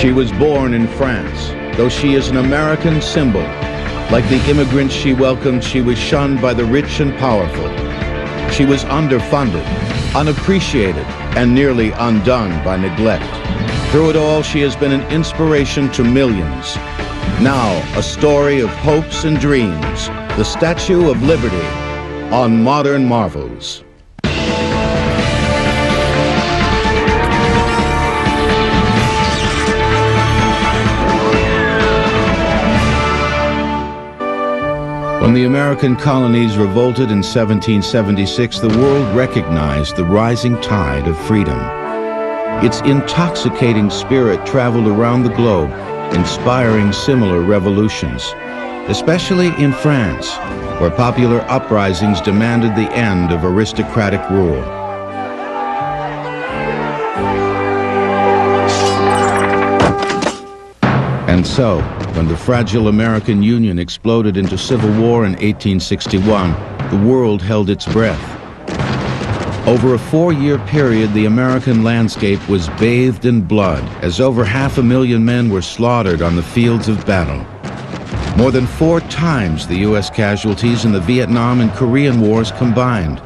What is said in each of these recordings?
She was born in France, though she is an American symbol. Like the immigrants she welcomed, she was shunned by the rich and powerful. She was underfunded, unappreciated, and nearly undone by neglect. Through it all, she has been an inspiration to millions. Now, a story of hopes and dreams, the Statue of Liberty on Modern Marvels. When the American colonies revolted in 1776, the world recognized the rising tide of freedom. Its intoxicating spirit traveled around the globe, inspiring similar revolutions, especially in France, where popular uprisings demanded the end of aristocratic rule. And so, when the fragile American Union exploded into civil war in 1861, the world held its breath. Over a 4-year period, the American landscape was bathed in blood, as over 500,000 men were slaughtered on the fields of battle. More than 4 times the U.S. casualties in the Vietnam and Korean Wars combined.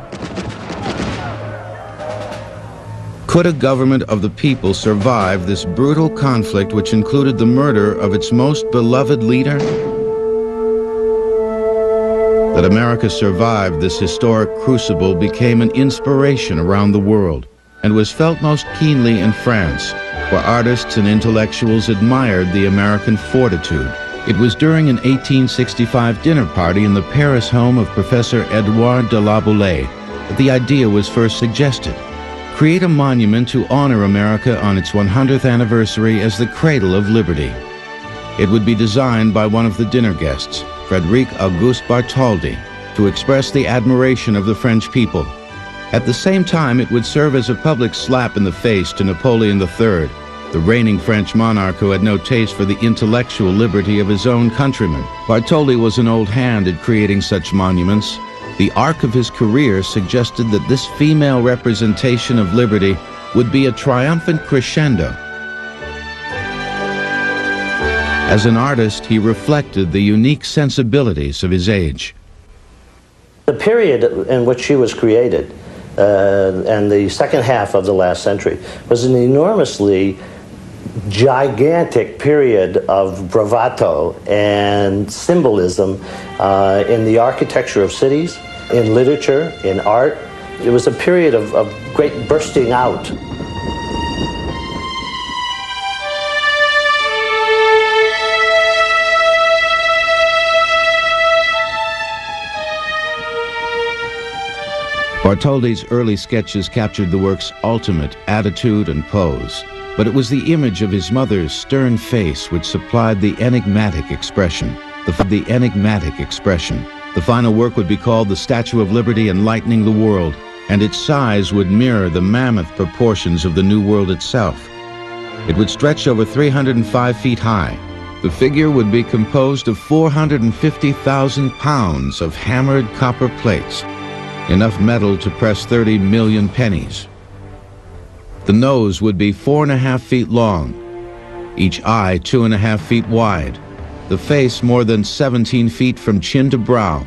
Could a government of the people survive this brutal conflict, which included the murder of its most beloved leader? That America survived this historic crucible became an inspiration around the world and was felt most keenly in France, where artists and intellectuals admired the American fortitude. It was during an 1865 dinner party in the Paris home of Professor Edouard de la Boulaye that the idea was first suggested. Create a monument to honor America on its 100th anniversary as the cradle of liberty. It would be designed by one of the dinner guests, Frédéric Auguste Bartholdi, to express the admiration of the French people. At the same time, it would serve as a public slap in the face to Napoleon III, the reigning French monarch who had no taste for the intellectual liberty of his own countrymen. Bartholdi was an old hand at creating such monuments. The arc of his career suggested that this female representation of liberty would be a triumphant crescendo. As an artist, he reflected the unique sensibilities of his age. The period in which she was created, and the second half of the last century, was an enormously gigantic period of bravado and symbolism in the architecture of cities, in literature, in art. It was a period of great bursting out. Bartholdi's early sketches captured the work's ultimate attitude and pose. But it was the image of his mother's stern face which supplied the enigmatic expression. The final work would be called the Statue of Liberty Enlightening the World, and its size would mirror the mammoth proportions of the New World itself. It would stretch over 305 feet high. The figure would be composed of 450,000 pounds of hammered copper plates, enough metal to press 30 million pennies. The nose would be 4.5 feet long, each eye 2.5 feet wide, the face more than 17 feet from chin to brow.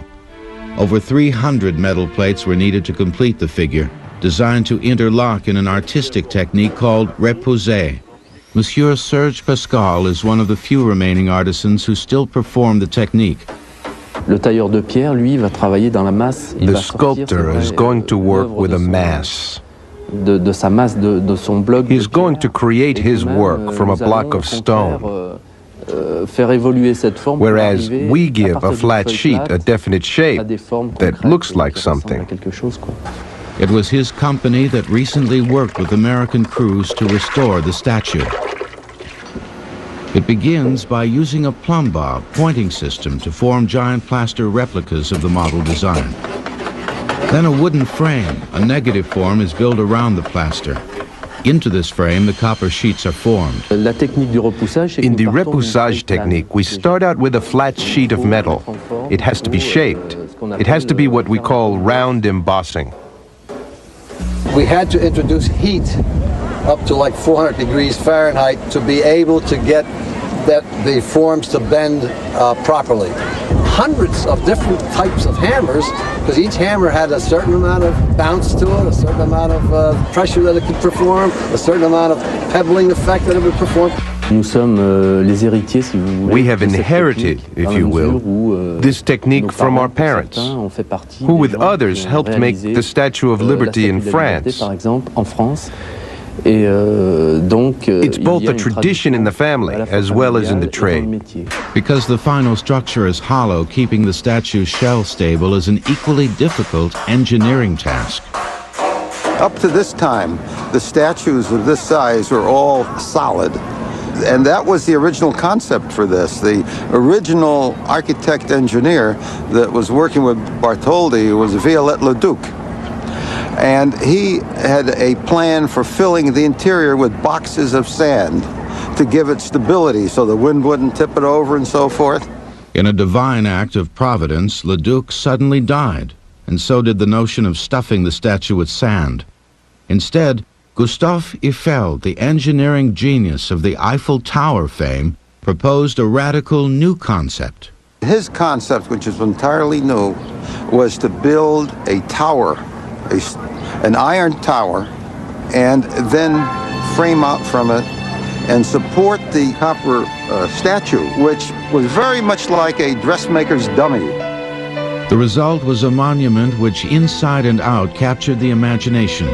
Over 300 metal plates were needed to complete the figure, designed to interlock in an artistic technique called repoussé. Monsieur Serge Pascal is one of the few remaining artisans who still perform the technique. Le tailleur de pierre, lui, va travailler dans la masse. The sculptor is going to work with a mass. De sa masse, de son bloc. He's going to create his work from a block of stone. Whereas we give a flat sheet a definite shape that looks like something. It was his company that recently worked with American crews to restore the statue. It begins by using a plumb bob pointing system to form giant plaster replicas of the model design. Then a wooden frame, a negative form, is built around the plaster. Into this frame, the copper sheets are formed. In the repoussage technique, we start out with a flat sheet of metal. It has to be shaped. It has to be what we call round embossing. We had to introduce heat up to like 400 degrees Fahrenheit to be able to get the forms to bend properly. Hundreds of different types of hammers, because each hammer had a certain amount of bounce to it, a certain amount of pressure that it could perform, a certain amount of pebbling effect that it would perform. Nous sommes les héritiers, si vous voulez. We have inherited, if you will, this technique from our parents, who with others helped make the Statue of Liberty in France. Par exemple, en France. It's both a tradition in the family as well as in the trade. Because the final structure is hollow, keeping the statue's shell stable is an equally difficult engineering task. Up to this time, the statues of this size were all solid. And that was the original concept for this. The original architect-engineer that was working with Bartholdi was Viollet-le-Duc. And he had a plan for filling the interior with boxes of sand to give it stability so the wind wouldn't tip it over and so forth. In a divine act of providence, Leduc suddenly died, and so did the notion of stuffing the statue with sand. Instead, Gustave Eiffel, the engineering genius of the Eiffel Tower fame, proposed a radical new concept. His concept, which is entirely new, was to build a tower, an iron tower, and then frame out from it and support the copper statue, which was very much like a dressmaker's dummy. The result was a monument which inside and out captured the imagination.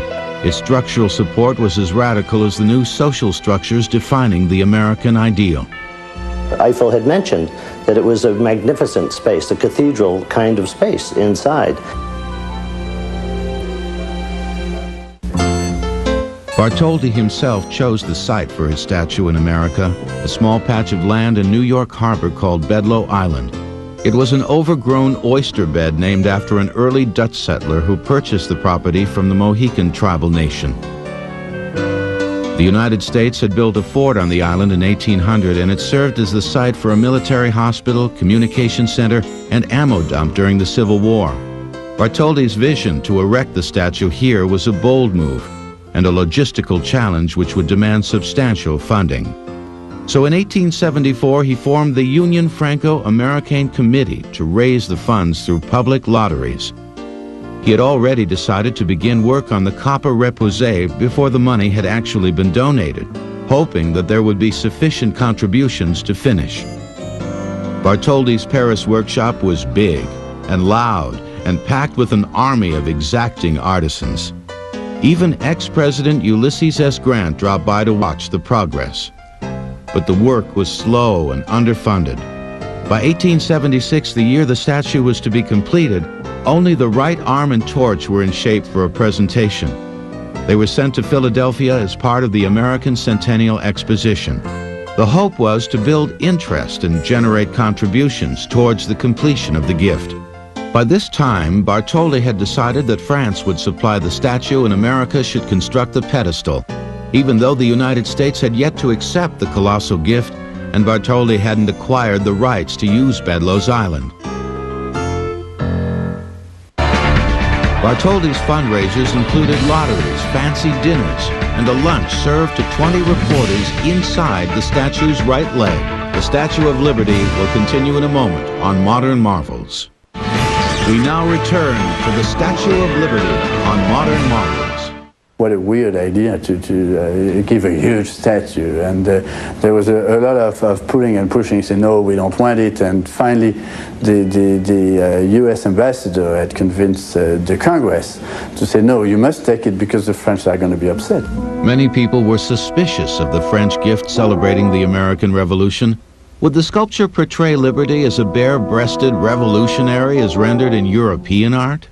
Its structural support was as radical as the new social structures defining the American ideal. Eiffel had mentioned that it was a magnificent space, a cathedral kind of space inside. Bartholdi himself chose the site for his statue in America, a small patch of land in New York Harbor called Bedloe Island. It was an overgrown oyster bed named after an early Dutch settler who purchased the property from the Mohican tribal nation. The United States had built a fort on the island in 1800, and it served as the site for a military hospital, communication center, and ammo dump during the Civil War. Bartholdi's vision to erect the statue here was a bold move, and a logistical challenge which would demand substantial funding. So in 1874, he formed the Union Franco-American Committee to raise the funds through public lotteries. He had already decided to begin work on the copper reposé before the money had actually been donated, hoping that there would be sufficient contributions to finish. Bartholdi's Paris workshop was big and loud and packed with an army of exacting artisans. Even ex-President Ulysses S. Grant dropped by to watch the progress. But the work was slow and underfunded. By 1876, the year the statue was to be completed, only the right arm and torch were in shape for a presentation. They were sent to Philadelphia as part of the American Centennial Exposition. The hope was to build interest and generate contributions towards the completion of the gift. By this time, Bartholdi had decided that France would supply the statue and America should construct the pedestal, even though the United States had yet to accept the colossal gift and Bartholdi hadn't acquired the rights to use Bedloe's Island. Bartholdi's fundraisers included lotteries, fancy dinners, and a lunch served to 20 reporters inside the statue's right leg. The Statue of Liberty will continue in a moment on Modern Marvels. We now return to the Statue of Liberty on Modern Marvels. What a weird idea to give a huge statue. And there was a lot of pulling and pushing, saying, no, we don't want it. And finally, the US ambassador had convinced the Congress to say, no, you must take it because the French are going to be upset. Many people were suspicious of the French gift celebrating the American Revolution. Would the sculpture portray liberty as a bare-breasted revolutionary as rendered in European art?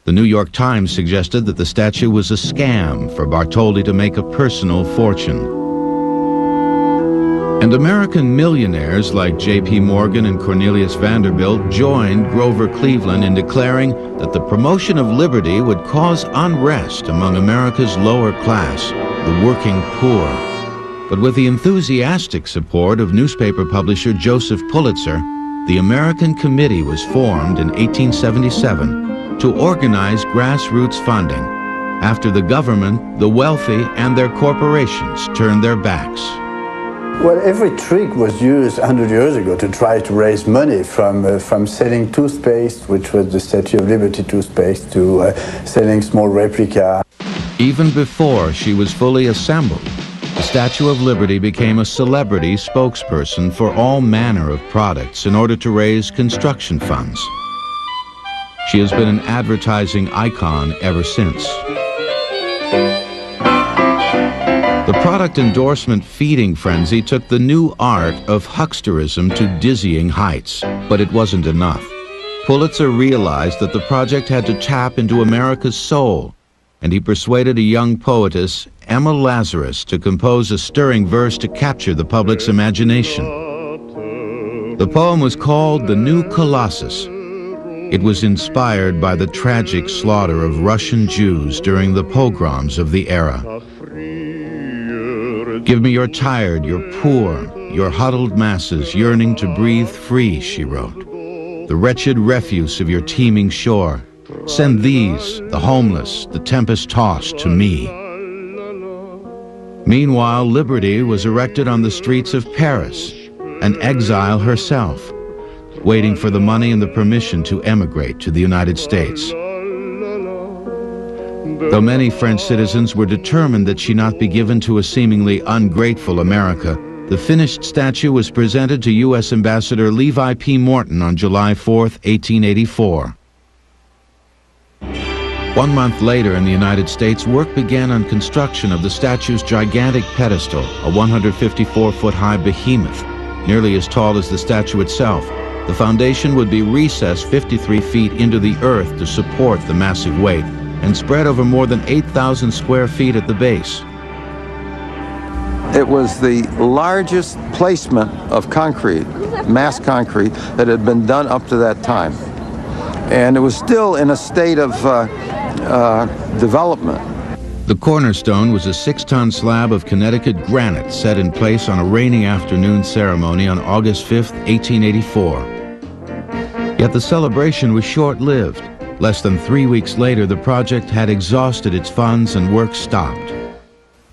The New York Times suggested that the statue was a scam for Bartholdi to make a personal fortune. And American millionaires like J.P. Morgan and Cornelius Vanderbilt joined Grover Cleveland in declaring that the promotion of liberty would cause unrest among America's lower class, the working poor. But with the enthusiastic support of newspaper publisher Joseph Pulitzer, the American Committee was formed in 1877 to organize grassroots funding. after the government, the wealthy, and their corporations turned their backs. Well, every trick was used 100 years ago to try to raise money, from selling toothpaste, which was the Statue of Liberty toothpaste, to selling small replica. Even before she was fully assembled, the Statue of Liberty became a celebrity spokesperson for all manner of products in order to raise construction funds. She has been an advertising icon ever since. The product endorsement feeding frenzy took the new art of hucksterism to dizzying heights, but it wasn't enough. Pulitzer realized that the project had to tap into America's soul, and he persuaded a young poetess, Emma Lazarus, to compose a stirring verse to capture the public's imagination. The poem was called The New Colossus. It was inspired by the tragic slaughter of Russian Jews during the pogroms of the era. Give me your tired, your poor, your huddled masses yearning to breathe free, she wrote. The wretched refuse of your teeming shore. Send these, the homeless, the tempest-tossed, to me. Meanwhile, Liberty was erected on the streets of Paris, an exile herself, waiting for the money and the permission to emigrate to the United States. Though many French citizens were determined that she not be given to a seemingly ungrateful America, the finished statue was presented to U.S. Ambassador Levi P. Morton on July 4, 1884. 1 month later in the United States, work began on construction of the statue's gigantic pedestal, a 154-foot-high behemoth, nearly as tall as the statue itself. The foundation would be recessed 53 feet into the earth to support the massive weight, and spread over more than 8,000 square feet at the base. It was the largest placement of concrete, mass concrete, that had been done up to that time. And it was still in a state of development. The cornerstone was a 6-ton slab of Connecticut granite set in place on a rainy afternoon ceremony on August 5, 1884. Yet the celebration was short-lived. Less than 3 weeks later, the project had exhausted its funds and work stopped.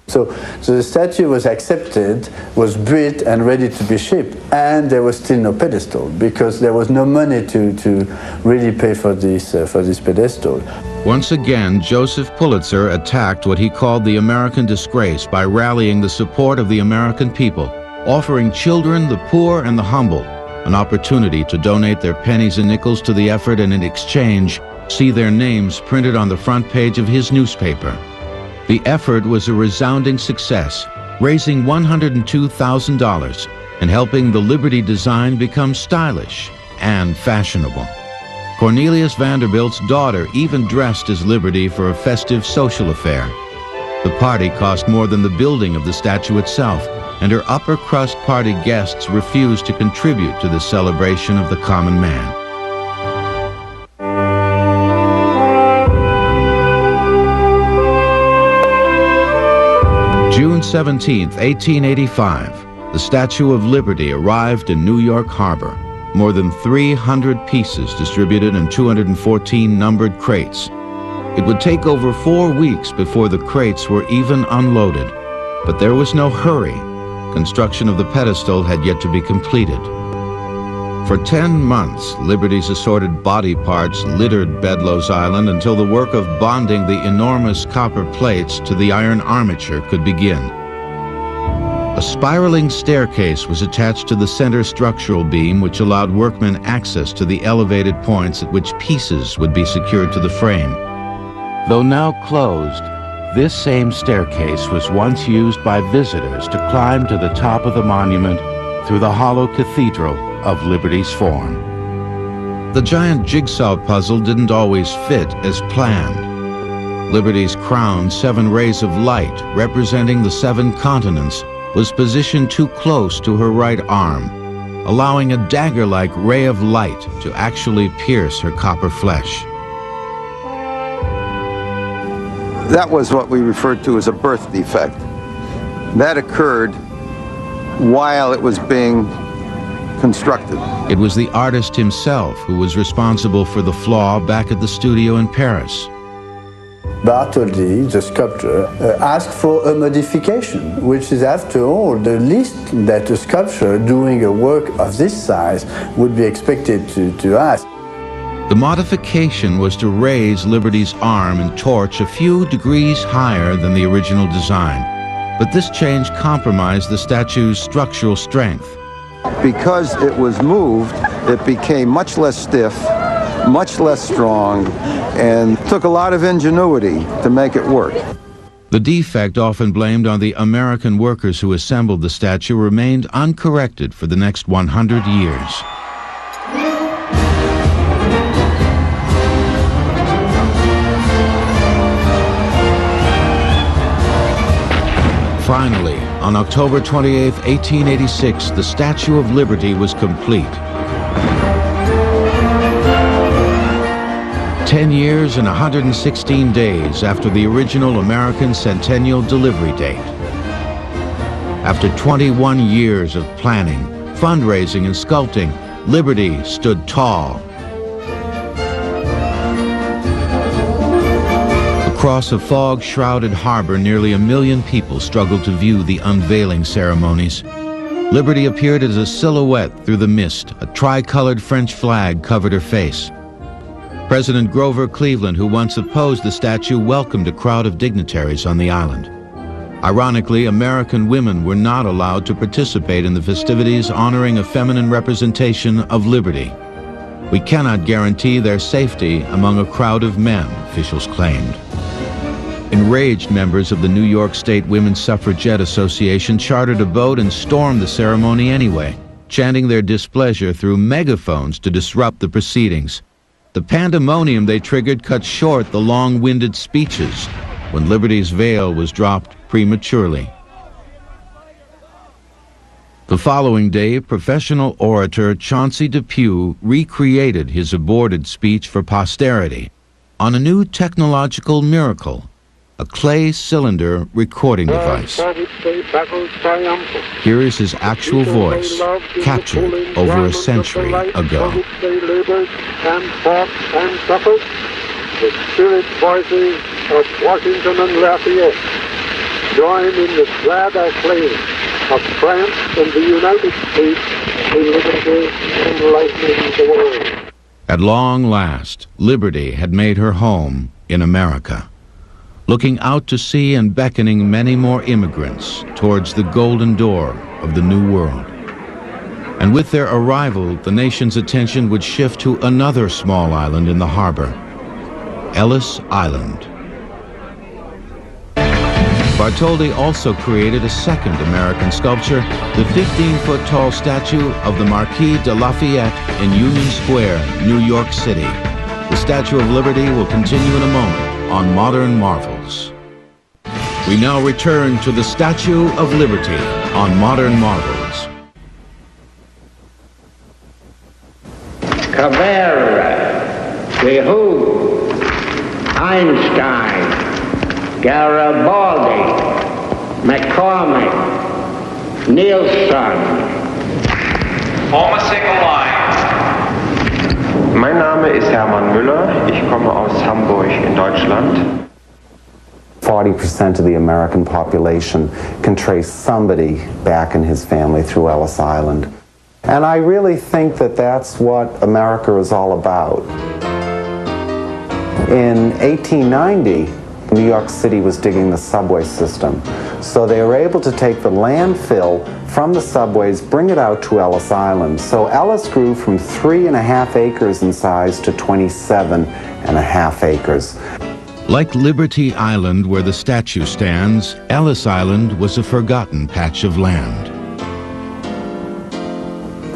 So the statue was accepted, was built and ready to be shipped, and there was still no pedestal because there was no money to really pay for this pedestal. Once again, Joseph Pulitzer attacked what he called the American disgrace by rallying the support of the American people, offering children, the poor, and the humble an opportunity to donate their pennies and nickels to the effort, and in exchange, see their names printed on the front page of his newspaper. The effort was a resounding success, raising $102,000 and helping the Liberty design become stylish and fashionable. Cornelius Vanderbilt's daughter even dressed as Liberty for a festive social affair. The party cost more than the building of the statue itself, and her upper-crust party guests refused to contribute to the celebration of the common man. June 17, 1885, the Statue of Liberty arrived in New York Harbor. More than 300 pieces distributed in 214 numbered crates. It would take over 4 weeks before the crates were even unloaded, but there was no hurry. Construction of the pedestal had yet to be completed. For 10 months, Liberty's assorted body parts littered Bedloe's Island until the work of bonding the enormous copper plates to the iron armature could begin. A spiraling staircase was attached to the center structural beam, which allowed workmen access to the elevated points at which pieces would be secured to the frame. Though now closed, this same staircase was once used by visitors to climb to the top of the monument through the hollow cathedral of Liberty's form. The giant jigsaw puzzle didn't always fit as planned. Liberty's crowned 7 rays of light, representing the 7 continents, was positioned too close to her right arm, allowing a dagger-like ray of light to actually pierce her copper flesh. That was what we referred to as a birth defect. That occurred while it was being constructed. It was the artist himself who was responsible for the flaw back at the studio in Paris. Bartholdi, the sculptor, asked for a modification, which is, after all, the least that a sculptor doing a work of this size would be expected to ask. The modification was to raise Liberty's arm and torch a few degrees higher than the original design. But this change compromised the statue's structural strength. Because it was moved, it became much less stiff, much less strong, and took a lot of ingenuity to make it work. The defect, often blamed on the American workers who assembled the statue, remained uncorrected for the next 100 years. Finally, on October 28, 1886, the Statue of Liberty was complete. 10 years and 116 days after the original American centennial delivery date. After 21 years of planning, fundraising, and sculpting, Liberty stood tall. Across a fog-shrouded harbor, nearly 1 million people struggled to view the unveiling ceremonies. Liberty appeared as a silhouette through the mist. A tri-colored French flag covered her face. President Grover Cleveland, who once opposed the statue, welcomed a crowd of dignitaries on the island. Ironically, American women were not allowed to participate in the festivities honoring a feminine representation of liberty. We cannot guarantee their safety among a crowd of men, officials claimed. Enraged members of the New York State Women's Suffragette Association chartered a boat and stormed the ceremony anyway, chanting their displeasure through megaphones to disrupt the proceedings. The pandemonium they triggered cut short the long-winded speeches when Liberty's veil was dropped prematurely. The following day, professional orator Chauncey Depew recreated his aborted speech for posterity on a new technological miracle, a clay cylinder recording device. Here is his actual voice, captured over a century ago. The spirit voices of Washington and Lafayette join in the glad acclaim of France and the United States in liberty enlightening the world. At long last, Liberty had made her home in America, looking out to sea and beckoning many more immigrants towards the golden door of the New World. And with their arrival, the nation's attention would shift to another small island in the harbor, Ellis Island. Bartholdi also created a second American sculpture, the 15-foot-tall statue of the Marquis de Lafayette in Union Square, New York City. The Statue of Liberty will continue in a moment on Modern Marvels. We now return to the Statue of Liberty on Modern Marvels. Cabrera, Behoud, Einstein, Garibaldi, McCormick, Nielsen. Form a single line. Mein Name ist Hermann Müller. Ich komme aus Hamburg in Deutschland. 40% of the American population can trace somebody back in his family through Ellis Island. And I really think that that's what America is all about. In 1890, New York City was digging the subway system. So they were able to take the landfill from the subways, bring it out to Ellis Island. So Ellis grew from 3.5 acres in size to 27.5 acres. Like Liberty Island, where the statue stands, Ellis Island was a forgotten patch of land.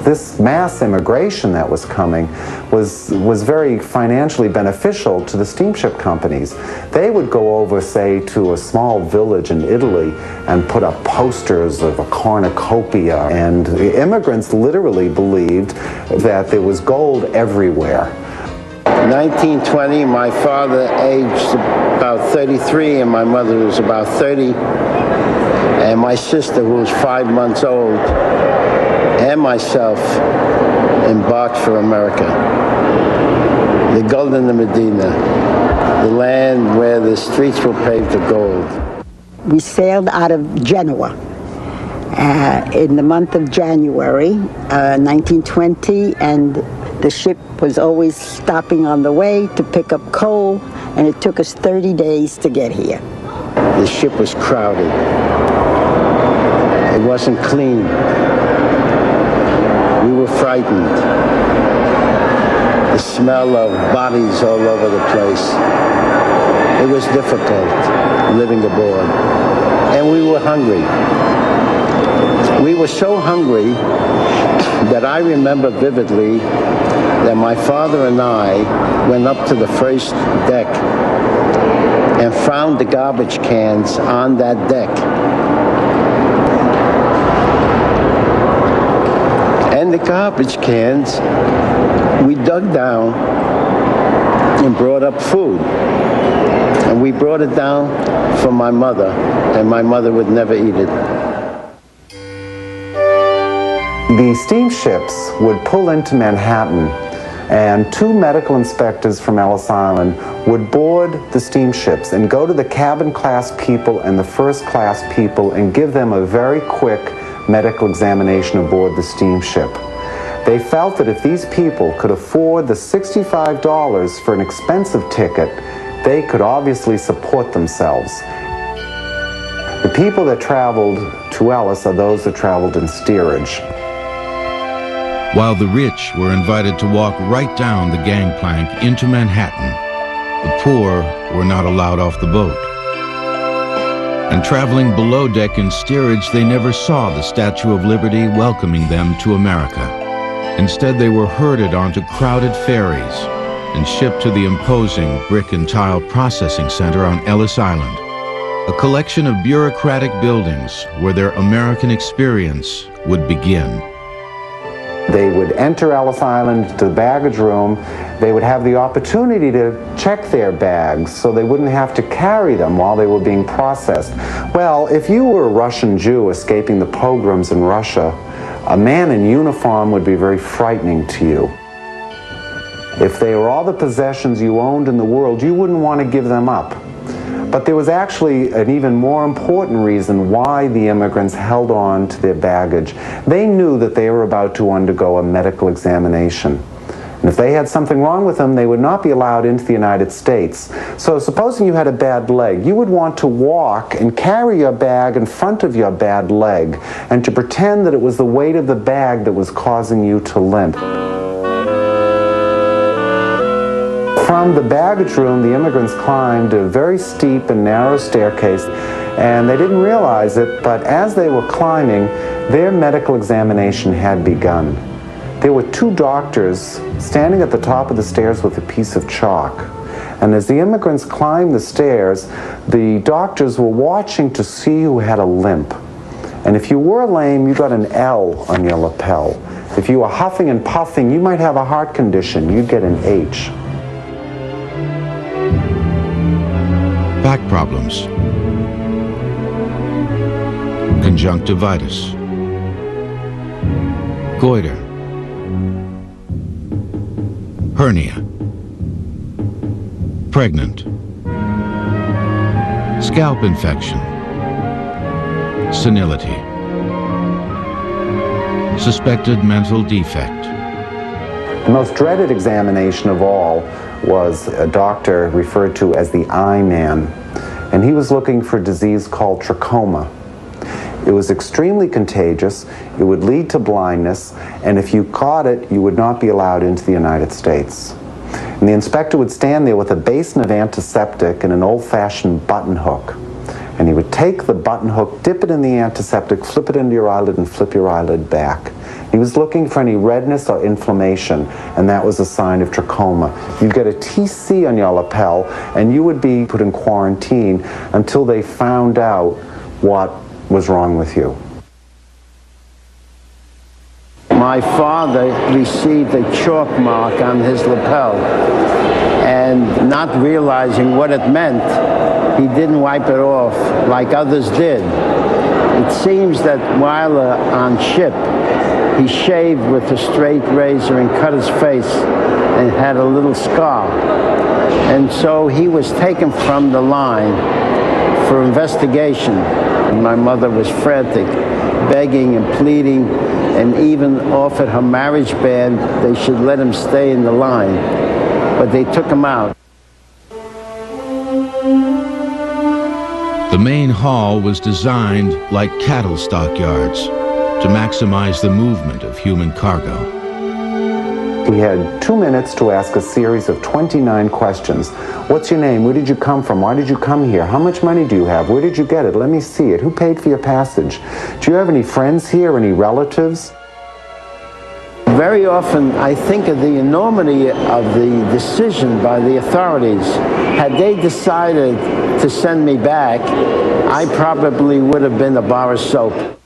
This mass immigration that was coming was very financially beneficial to the steamship companies. They would go over, say, to a small village in Italy and put up posters of a cornucopia, and the immigrants literally believed that there was gold everywhere. In 1920, my father aged about 33 and my mother was about 30, and my sister, who was 5 months old, and myself embarked for America, the Golden Medina. the land where the streets were paved with gold. We sailed out of Genoa in the month of January 1920, and the ship was always stopping on the way to pick up coal, and it took us 30 days to get here. The ship was crowded. It wasn't clean. We were frightened. The smell of bodies all over the place. It was difficult living aboard. And we were hungry. We were so hungry that I remember vividly that my father and I went up to the first deck and found the garbage cans on that deck. And the garbage cans, we dug down and brought up food. And we brought it down for my mother, and my mother would never eat it. The steamships would pull into Manhattan, and two medical inspectors from Ellis Island would board the steamships and go to the cabin class people and the first class people and give them a very quick medical examination aboard the steamship. They felt that if these people could afford the $65 for an expensive ticket, they could obviously support themselves. The people that traveled to Ellis are those that traveled in steerage. While the rich were invited to walk right down the gangplank into Manhattan, the poor were not allowed off the boat. And traveling below deck in steerage, they never saw the Statue of Liberty welcoming them to America. Instead, they were herded onto crowded ferries and shipped to the imposing brick and tile processing center on Ellis Island, a collection of bureaucratic buildings where their American experience would begin. They would enter Ellis Island to the baggage room. They would have the opportunity to check their bags so they wouldn't have to carry them while they were being processed. Well, if you were a Russian Jew escaping the pogroms in Russia, a man in uniform would be very frightening to you. If they were all the possessions you owned in the world, you wouldn't want to give them up. But there was actually an even more important reason why the immigrants held on to their baggage. They knew that they were about to undergo a medical examination. And if they had something wrong with them, they would not be allowed into the United States. So supposing you had a bad leg, you would want to walk and carry your bag in front of your bad leg and to pretend that it was the weight of the bag that was causing you to limp. From the baggage room, the immigrants climbed a very steep and narrow staircase, and they didn't realize it, but as they were climbing, their medical examination had begun. There were two doctors standing at the top of the stairs with a piece of chalk. And as the immigrants climbed the stairs, the doctors were watching to see who had a limp. And if you were lame, you got an L on your lapel. If you were huffing and puffing, you might have a heart condition. You'd get an H. Back problems, conjunctivitis, goiter, hernia, pregnant, scalp infection, senility, suspected mental defect. The most dreaded examination of all was a doctor referred to as the eye man, and he was looking for a disease called trachoma. It was extremely contagious, it would lead to blindness, and if you caught it, you would not be allowed into the United States. And the inspector would stand there with a basin of antiseptic and an old-fashioned button hook. And he would take the button hook, dip it in the antiseptic, flip it into your eyelid, and flip your eyelid back. He was looking for any redness or inflammation, and that was a sign of trachoma. You'd get a TC on your lapel, and you would be put in quarantine until they found out what was wrong with you. My father received a chalk mark on his lapel, and not realizing what it meant, he didn't wipe it off like others did. It seems that while on ship, he shaved with a straight razor and cut his face and had a little scar. And so he was taken from the line for investigation. And my mother was frantic, begging and pleading, and even offered her marriage band they should let him stay in the line. But they took him out. The main hall was designed like cattle stockyards to maximize the movement of human cargo. He had 2 minutes to ask a series of 29 questions. What's your name? Where did you come from? Why did you come here? How much money do you have? Where did you get it? Let me see it. Who paid for your passage? Do you have any friends here? Any relatives? Very often I think of the enormity of the decision by the authorities. Had they decided to send me back, I probably would have been a bar of soap.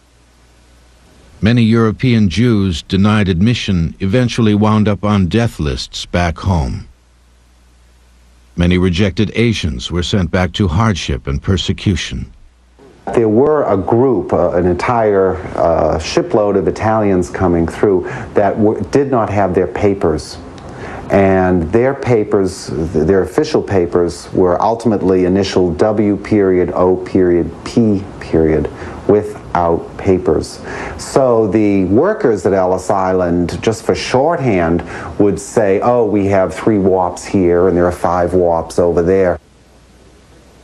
Many European Jews denied admission eventually wound up on death lists back home. Many rejected Asians were sent back to hardship and persecution. There were a group, an entire shipload of Italians coming through that did not have their papers. And their papers, their official papers, were ultimately initial W period, O period, P period, without papers. So the workers at Ellis Island, just for shorthand, would say, oh, we have 3 warps here and there are 5 warps over there.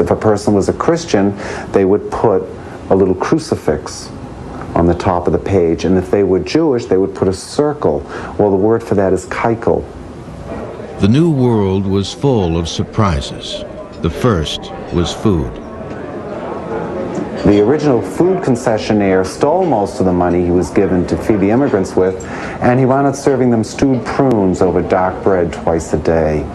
If a person was a Christian, they would put a little crucifix on the top of the page. And if they were Jewish, they would put a circle. Well, the word for that is keikel. The New World was full of surprises. The first was food. The original food concessionaire stole most of the money he was given to feed the immigrants with, and he wound up serving them stewed prunes over dark bread twice a day.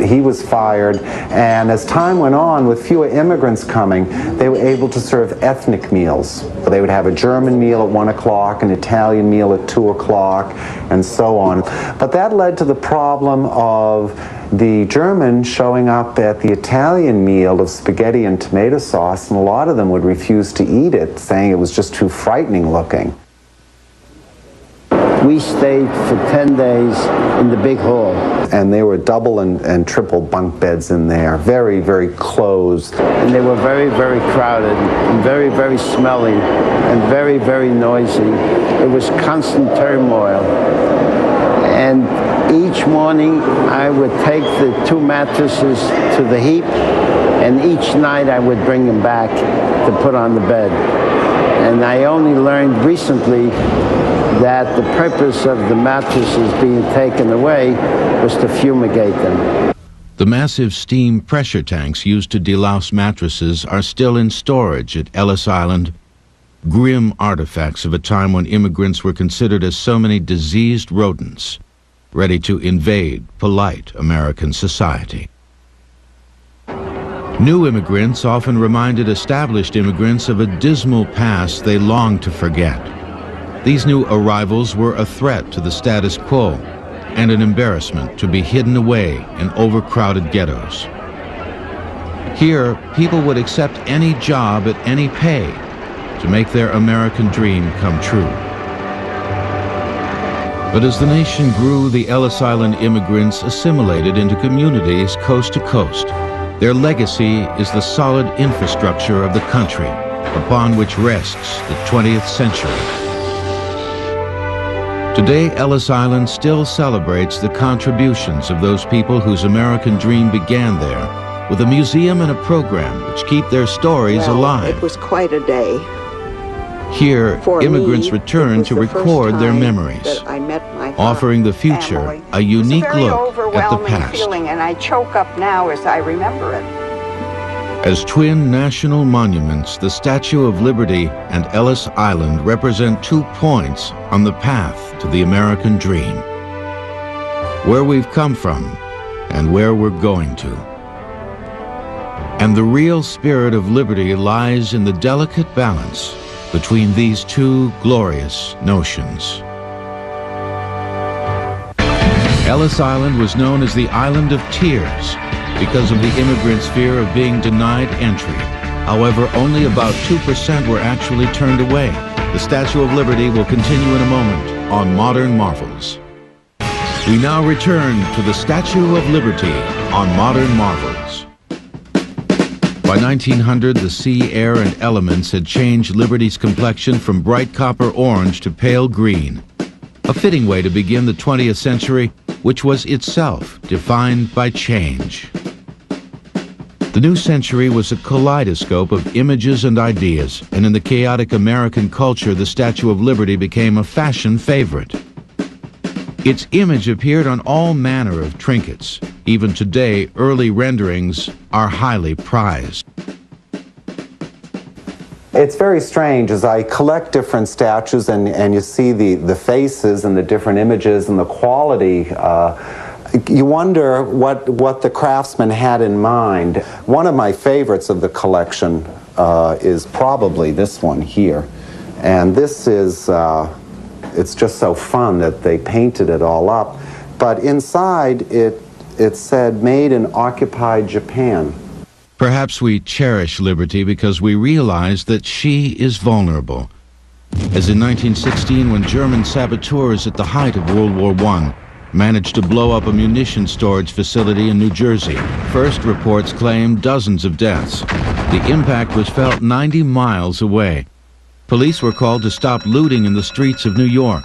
He was fired, and as time went on, with fewer immigrants coming, they were able to serve ethnic meals. They would have a German meal at 1 o'clock, an Italian meal at 2 o'clock, and so on. But that led to the problem of the German showing up at the Italian meal of spaghetti and tomato sauce, and a lot of them would refuse to eat it, saying it was just too frightening looking. We stayed for 10 days in the big hall. And there were double and triple bunk beds in there, very, very closed. And they were very, very crowded, and very, very smelly, and very, very noisy. It was constant turmoil. And each morning I would take the 2 mattresses to the heap, and each night I would bring them back to put on the bed. And I only learned recently that the purpose of the mattresses being taken away was to fumigate them. The massive steam pressure tanks used to delouse mattresses are still in storage at Ellis Island, grim artifacts of a time when immigrants were considered as so many diseased rodents, ready to invade polite American society. New immigrants often reminded established immigrants of a dismal past they longed to forget. These new arrivals were a threat to the status quo and an embarrassment to be hidden away in overcrowded ghettos. Here, people would accept any job at any pay to make their American dream come true. But as the nation grew, the Ellis Island immigrants assimilated into communities coast to coast. Their legacy is the solid infrastructure of the country upon which rests the 20th century. Today, Ellis Island still celebrates the contributions of those people whose American dream began there, with a museum and a program which keep their stories alive. It was quite a day. Here, immigrants return to record their memories, offering the future a unique look at the past. Feeling, and I choke up now as I remember it. As twin national monuments, the Statue of Liberty and Ellis Island represent 2 points on the path to the American dream. Where we've come from and where we're going to. And the real spirit of liberty lies in the delicate balance between these 2 glorious notions. Ellis Island was known as the Island of Tears because of the immigrants' fear of being denied entry. However, only about 2% were actually turned away. The Statue of Liberty will continue in a moment on Modern Marvels. We now return to the Statue of Liberty on Modern Marvels. By 1900, the sea, air, and elements had changed Liberty's complexion from bright copper orange to pale green. A fitting way to begin the 20th century, which was itself defined by change. The new century was a kaleidoscope of images and ideas, and in the chaotic American culture, the Statue of Liberty became a fashion favorite. Its image appeared on all manner of trinkets. Even today, early renderings are highly prized. It's very strange as I collect different statues and you see the faces and the different images and the quality. You wonder what the craftsman had in mind. One of my favorites of the collection is probably this one here. And this is, it's just so fun that they painted it all up. But inside it said, made in occupied Japan. Perhaps we cherish Liberty because we realize that she is vulnerable. As in 1916, when German saboteurs at the height of World War I managed to blow up a munitions storage facility in New Jersey. First reports claimed dozens of deaths. The impact was felt 90 miles away. Police were called to stop looting in the streets of New York,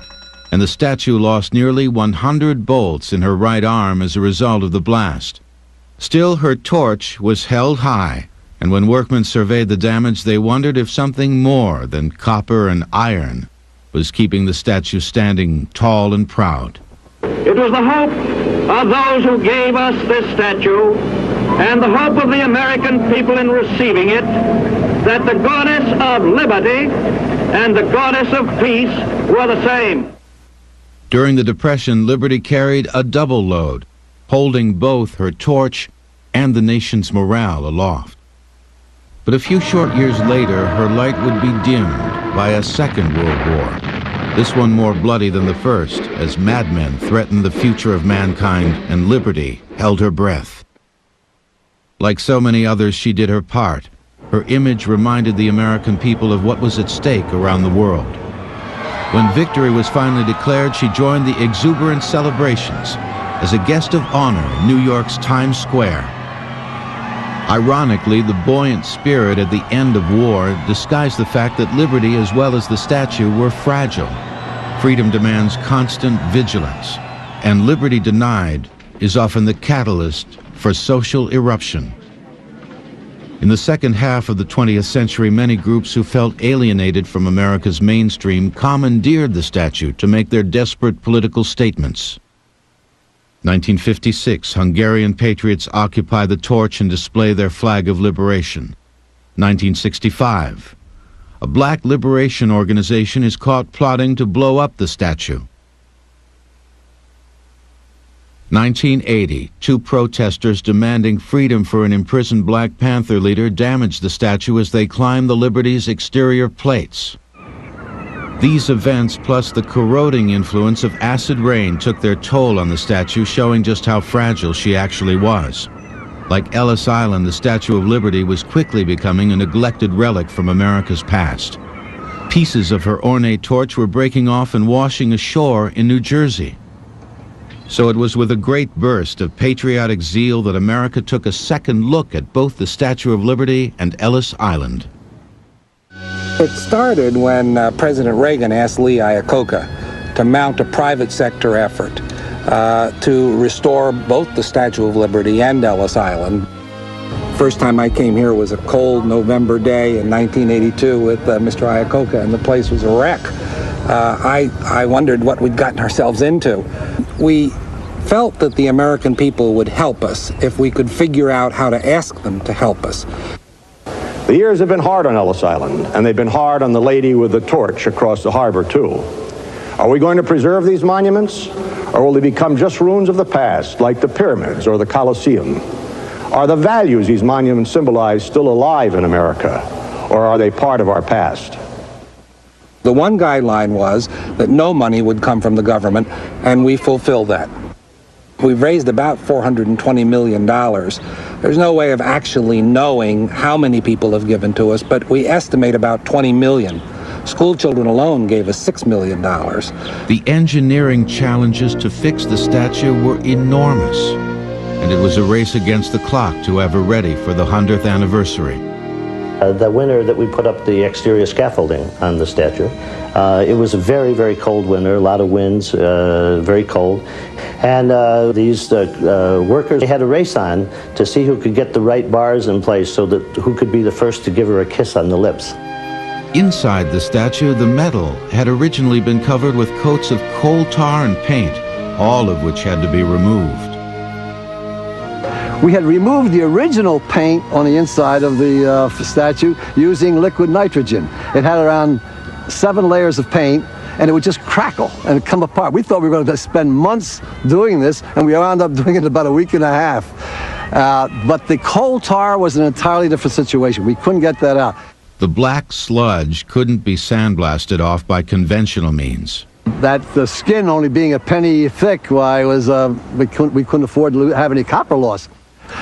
and the statue lost nearly 100 bolts in her right arm as a result of the blast. Still, her torch was held high, and when workmen surveyed the damage, they wondered if something more than copper and iron was keeping the statue standing tall and proud. It was the hope of those who gave us this statue and the hope of the American people in receiving it that the goddess of liberty and the goddess of peace were the same. During the Depression, Liberty carried a double load, holding both her torch and the nation's morale aloft. But a few short years later, her light would be dimmed by a Second World War. This one more bloody than the first, as madmen threatened the future of mankind and Liberty held her breath. Like so many others, she did her part. Her image reminded the American people of what was at stake around the world. When victory was finally declared, she joined the exuberant celebrations as a guest of honor in New York's Times Square. Ironically, the buoyant spirit at the end of war disguised the fact that liberty as well as the statue were fragile. Freedom demands constant vigilance, and liberty denied is often the catalyst for social eruption. In the second half of the 20th century, many groups who felt alienated from America's mainstream commandeered the statue to make their desperate political statements. 1956, Hungarian patriots occupy the torch and display their flag of liberation. 1965, a black liberation organization is caught plotting to blow up the statue. 1980, two protesters demanding freedom for an imprisoned Black Panther leader damaged the statue as they climbed the Liberty's exterior plates. These events, plus the corroding influence of acid rain, took their toll on the statue, showing just how fragile she actually was. Like Ellis Island, the Statue of Liberty was quickly becoming a neglected relic from America's past. Pieces of her ornate torch were breaking off and washing ashore in New Jersey. So it was with a great burst of patriotic zeal that America took a second look at both the Statue of Liberty and Ellis Island. It started when President Reagan asked Lee Iacocca to mount a private sector effort to restore both the Statue of Liberty and Ellis Island. First time I came here was a cold November day in 1982 with Mr. Iacocca, and the place was a wreck. I wondered what we'd gotten ourselves into. We felt that the American people would help us if we could figure out how to ask them to help us. The years have been hard on Ellis Island, and they've been hard on the lady with the torch across the harbor, too. Are we going to preserve these monuments, or will they become just ruins of the past, like the pyramids or the Colosseum? Are the values these monuments symbolize still alive in America, or are they part of our past? The one guideline was that no money would come from the government, and we fulfilled that. We've raised about $420 million. There's no way of actually knowing how many people have given to us, but we estimate about 20 million School children alone gave us $6 million. The engineering challenges to fix the statue were enormous, and it was a race against the clock to have her ready for the 100th anniversary. The winter that we put up the exterior scaffolding on the statue, it was a very, very cold winter, a lot of winds, very cold. And these workers had a race on to see who could get the right bars in place so that who could be the first to give her a kiss on the lips. Inside the statue, the metal had originally been covered with coats of coal tar and paint, all of which had to be removed. We had removed the original paint on the inside of the statue using liquid nitrogen. It had around 7 layers of paint, and it would just crackle and come apart. We thought we were going to spend months doing this, and we wound up doing it in about a week and a half. But the coal tar was an entirely different situation. We couldn't get that out. The black sludge couldn't be sandblasted off by conventional means. That the skin only being a penny thick, why was we couldn't afford to have any copper loss.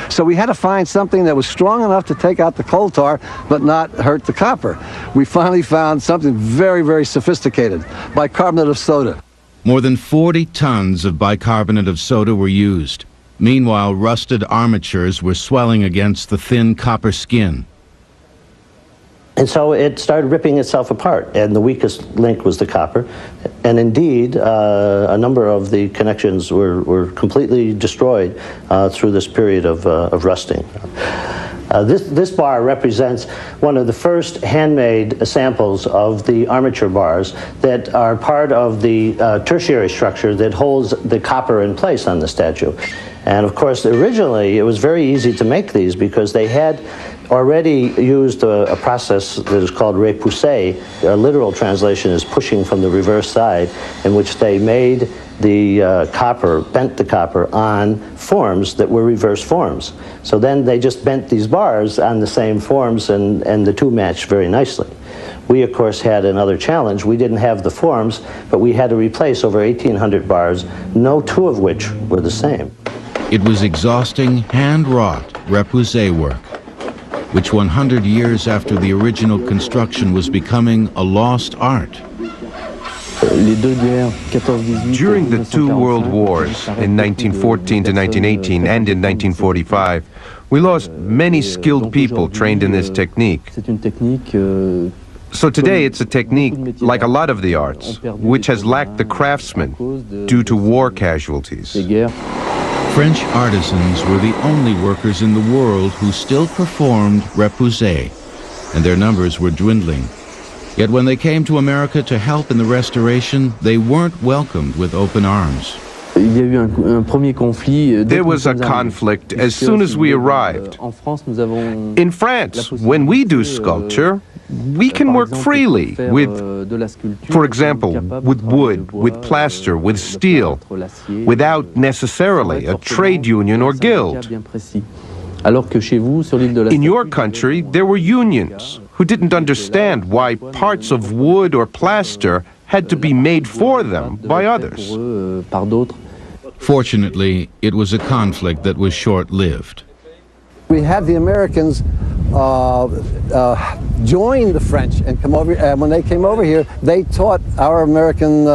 So we had to find something that was strong enough to take out the coal tar but not hurt the copper. We finally found something very, very sophisticated, bicarbonate of soda. More than 40 tons of bicarbonate of soda were used. Meanwhile, rusted armatures were swelling against the thin copper skin. And so it started ripping itself apart, and the weakest link was the copper. And indeed, a number of the connections were completely destroyed through this period of rusting. This bar represents one of the first handmade samples of the armature bars that are part of the tertiary structure that holds the copper in place on the statue. And of course, originally, it was very easy to make these because they had already used a process that is called repoussé. A literal translation is pushing from the reverse side, in which they made the copper, bent the copper on forms that were reverse forms. So then they just bent these bars on the same forms, and the two matched very nicely. We, of course, had another challenge. We didn't have the forms, but we had to replace over 1,800 bars, no two of which were the same. It was exhausting, hand-wrought repoussé work, which 100 years after the original construction was becoming a lost art. During the 2 world wars, in 1914 to 1918 and in 1945, we lost many skilled people trained in this technique. So today it's a technique, like a lot of the arts, which has lacked the craftsmen due to war casualties. French artisans were the only workers in the world who still performed repoussé, and their numbers were dwindling. Yet when they came to America to help in the restoration, they weren't welcomed with open arms. There was a conflict as soon as we arrived. In France, when we do sculpture, we can work freely with, for example, with wood, with plaster, with steel, without necessarily a trade union or guild. In your country, there were unions who didn't understand why parts of wood or plaster had to be made for them by others. Fortunately, it was a conflict that was short-lived. We had the Americans join the French and come over. And when they came over here, they taught our American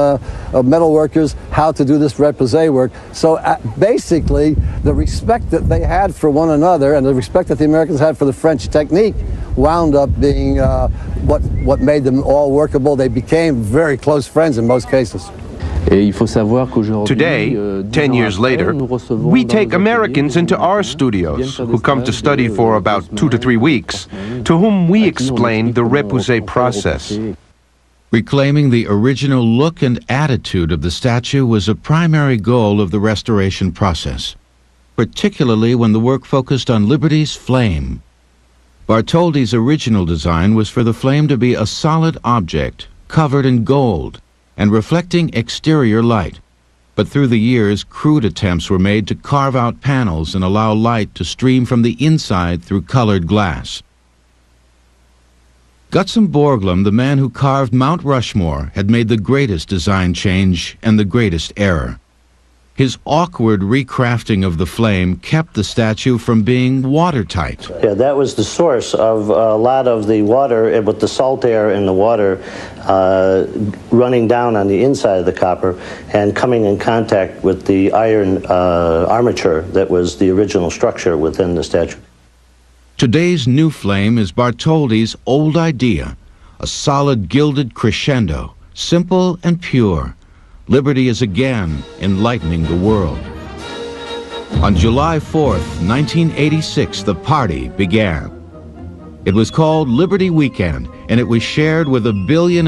metal workers how to do this repoussé work. So basically, the respect that they had for one another and the respect that the Americans had for the French technique wound up being what made them all workable. They became very close friends in most cases. Today, 10 years later, we take Americans into our studios who come to study for about 2 to 3 weeks, to whom we explain the repoussé process. Reclaiming the original look and attitude of the statue was a primary goal of the restoration process, particularly when the work focused on Liberty's flame. Bartholdi's original design was for the flame to be a solid object, covered in gold, and reflecting exterior light. But through the years, crude attempts were made to carve out panels and allow light to stream from the inside through colored glass. Gutzon Borglum, the man who carved Mount Rushmore, had made the greatest design change and the greatest error. His awkward recrafting of the flame kept the statue from being watertight. Yeah, that was the source of a lot of the water, with the salt air in the water running down on the inside of the copper and coming in contact with the iron armature that was the original structure within the statue. Today's new flame is Bartholdi's old idea, a solid gilded crescendo, simple and pure. Liberty is again enlightening the world. On July 4th, 1986, the party began. It was called Liberty Weekend, and it was shared with 1.5 billion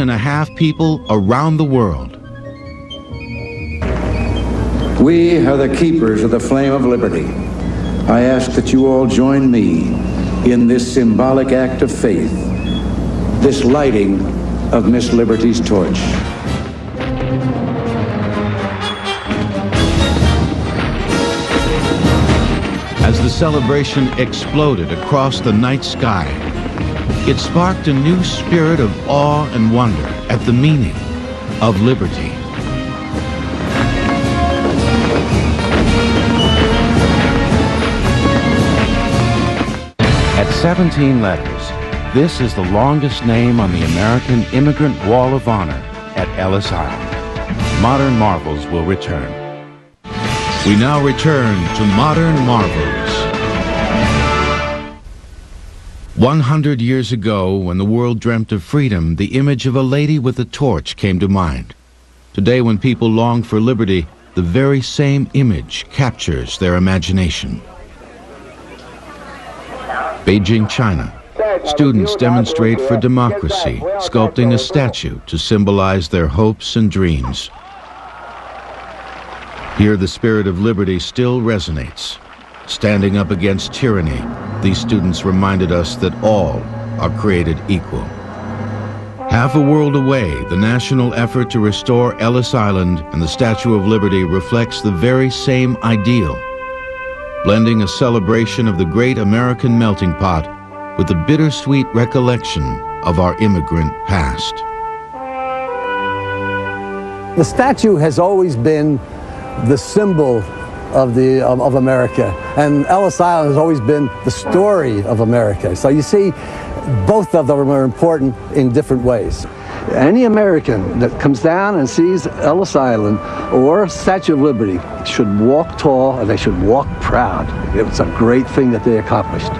people around the world. We are the keepers of the flame of liberty. I ask that you all join me in this symbolic act of faith, this lighting of Miss Liberty's torch. As the celebration exploded across the night sky, it sparked a new spirit of awe and wonder at the meaning of liberty. At 17 letters, this is the longest name on the American Immigrant Wall of Honor at Ellis Island. Modern Marvels will return. We now return to Modern Marvels. 100 years ago, when the world dreamt of freedom, the image of a lady with a torch came to mind. Today, when people long for liberty, the very same image captures their imagination. Beijing, China. Students demonstrate for democracy, sculpting a statue to symbolize their hopes and dreams. Here, the spirit of liberty still resonates. Standing up against tyranny, these students reminded us that all are created equal. Half a world away, the national effort to restore Ellis Island and the Statue of Liberty reflects the very same ideal, blending a celebration of the great American melting pot with the bittersweet recollection of our immigrant past. The statue has always been the symbol of America, and Ellis Island has always been the story of America. So you see, both of them are important in different ways. Any American that comes down and sees Ellis Island or Statue of Liberty should walk tall and they should walk proud. It's a great thing that they accomplished.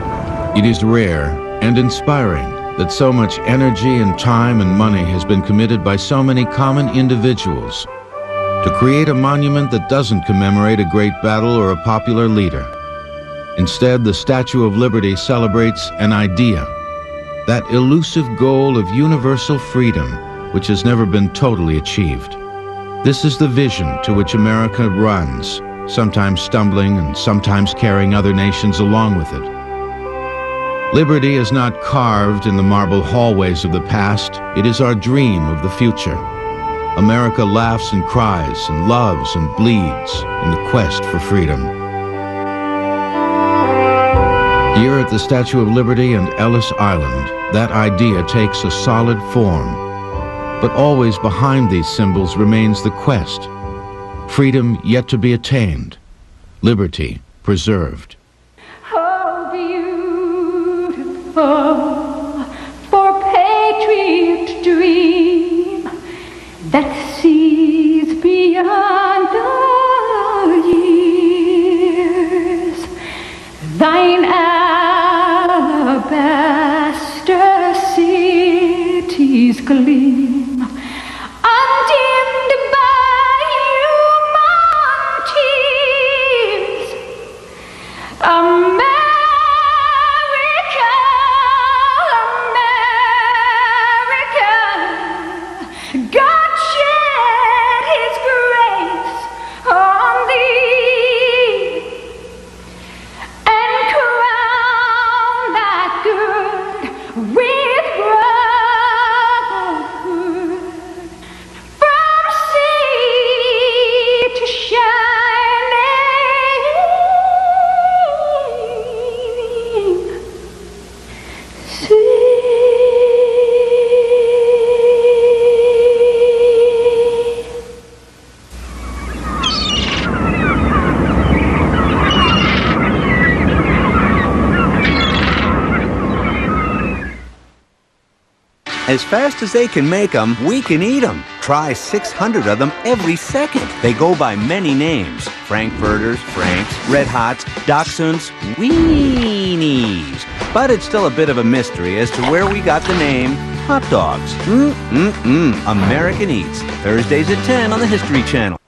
It is rare and inspiring that so much energy and time and money has been committed by so many common individuals to create a monument that doesn't commemorate a great battle or a popular leader. Instead, the Statue of Liberty celebrates an idea, that elusive goal of universal freedom, which has never been totally achieved. This is the vision to which America runs, sometimes stumbling and sometimes carrying other nations along with it. Liberty is not carved in the marble hallways of the past, it is our dream of the future. America laughs and cries and loves and bleeds in the quest for freedom. Here at the Statue of Liberty and Ellis Island, that idea takes a solid form. But always behind these symbols remains the quest. Freedom yet to be attained. Liberty preserved. How beautiful for patriot dream that sees beyond the years. Thine alabaster cities gleam, undimmed by human tears. America, America, God shed His grace on thee, and crown that good with brotherhood, from sea to shining sea. As fast as they can make them, we can eat them. Try 600 of them every second. They go by many names. Frankfurters, Franks, Red Hots, Dachshunds, Weenies. But it's still a bit of a mystery as to where we got the name hot dogs. American Eats. Thursdays at 10 on the History Channel.